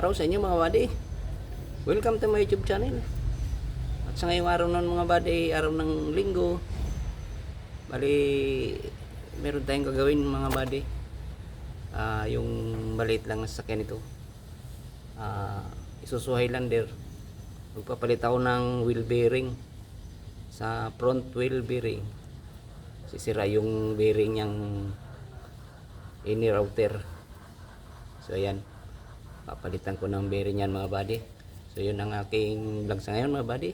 araw sa inyo mga buddy. Welcome to my YouTube channel. At sa ngayong araw ng mga buddy, araw ng linggo, bali meron tayong gagawin mga buddy. Yung maliit lang na sasakyan ito, Isuzu Highlander. Magpapalit ako ng wheel bearing sa front wheel bearing. Sisira yung bearing niyang inner outer. So ayan, papalitan ko ng bearing yan mga buddy. So yun ang aking vlog sa ngayon mga buddy.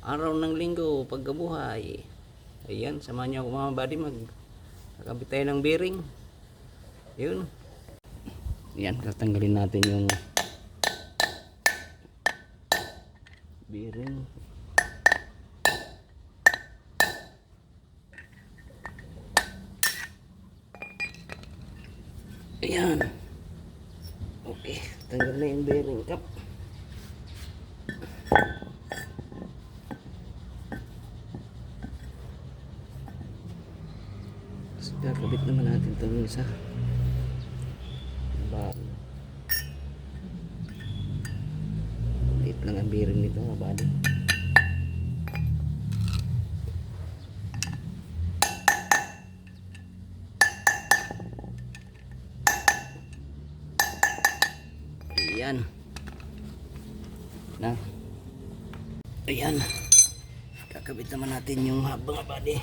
Araw ng linggo, pagkabuhay. Ayan, samahan niyo ako mga buddy, magkakabit tayo ng bearing. Yun. Ayan, tatanggalin natin yung bearing. Ayan. Okay, tanggal na yung bearing cap. So, kakabit naman natin itong isa. Liit lang ang bearing nito mga buddy. Ayan na. Ayan, kakabit naman natin yung hub mga buddy.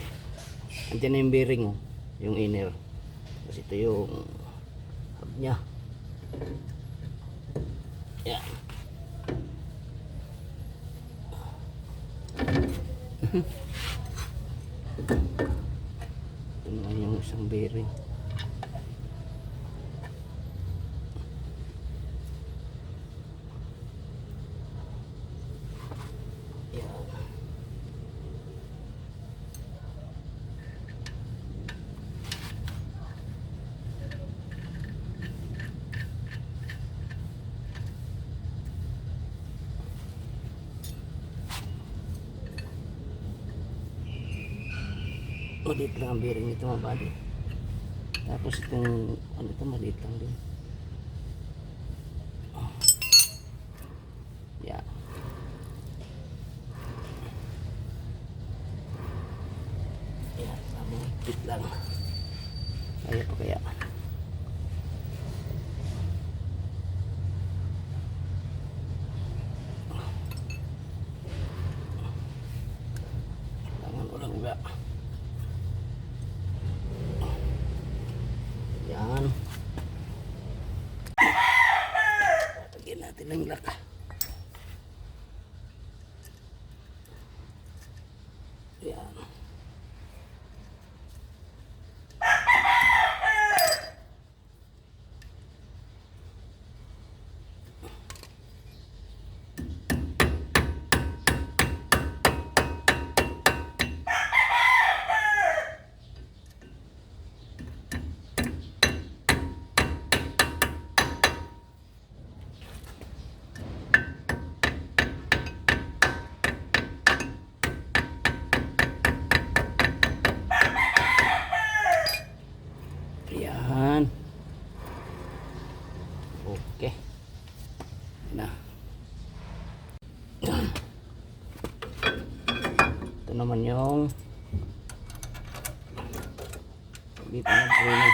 Andiyan na yung bearing, oh, yung inner. Tapos ito yung hub nya. Ayan. Ito naman yung isang bearing. Maliit lang ang bearing nito mga buddy. Tapos itong ano ito, maliit lang din. Yeah. Ayan, tamang higpit lang. Kaya pa kaya. Kailangan ulang ba? Yan. Lagyan natin ng lock. Yan. Yan. Okay. Na. Ito naman yung dito na preno.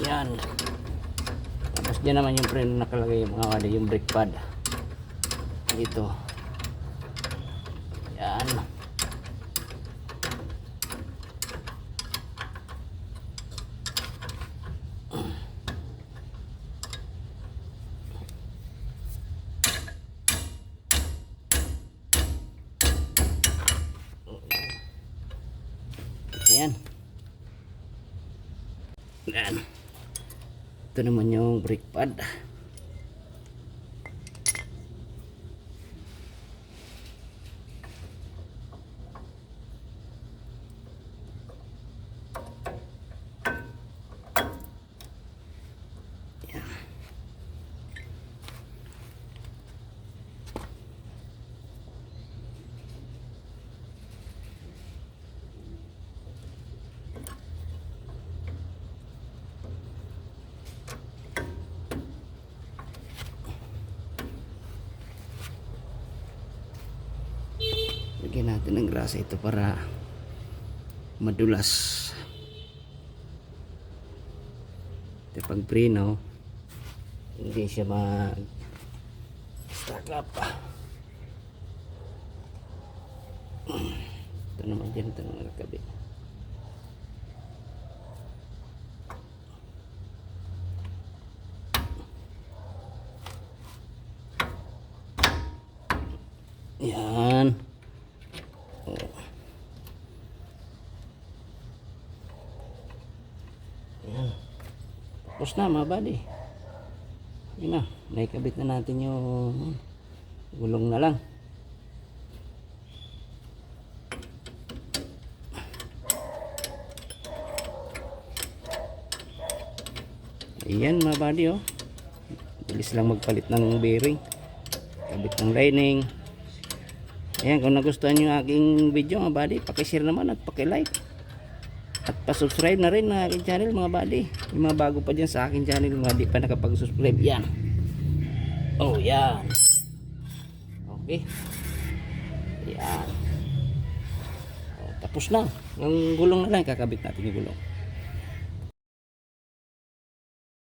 Yan. Tapos dyan naman yung preno nakalagay mga wadi, yung brake pad. Dito. Yan. Ayan. Yan. Ito naman yung brake pad. Yan. Lagyan natin ng grasa ito para madulas. Ito pag preno, hindi siya mag-stack up. Ito naman dyan, ito naman nakakabit. Yan. Ayan. Tapos na mga buddy. Yun na. Naikabit na natin yung gulong na lang. Ayan mga buddy oh. Bilis lang magpalit ng bearing. Kabit ng lining. Ayan, kung nagustuhan nyo aking video mga buddy, pakishare naman at pakilike. At pasubscribe na rin ng aking channel mga buddy. Yung mga bago pa dyan sa aking channel, mga di pa nakapag-subscribe. Yan. Oh, yan. Okay. Yan. Oh, tapos na. Ang gulong na lang, kakabit natin yung gulong.